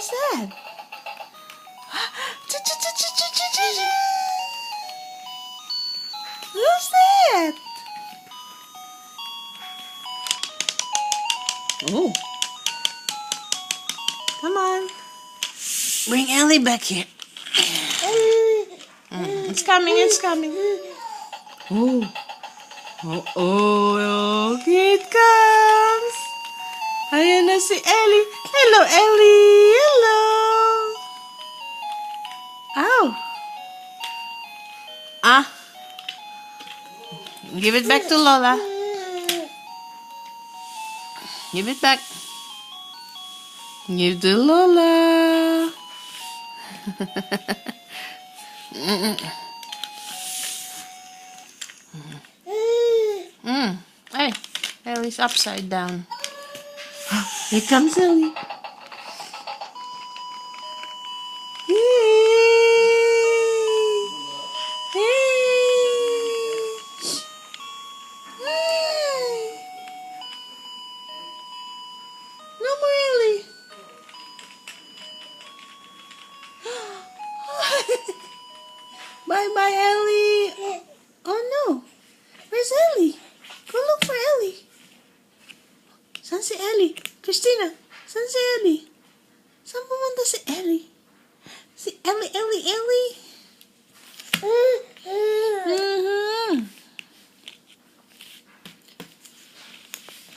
What's that? Who's that? Oh. Come on. Bring Ellie back here. It's coming, it's coming. Oh. Oh, oh, here it comes. Ayan na si Ellie. Hello, Ellie. Hello. Ow. Ah. Give it back to Lola. Give it back. Give to Lola. Hey, Ellie's upside down. Here comes Ellie. No more Ellie. Bye bye Ellie. Oh no. Where's Ellie? Go look for Ellie. Saan si Ellie? Christina, saan si Ellie?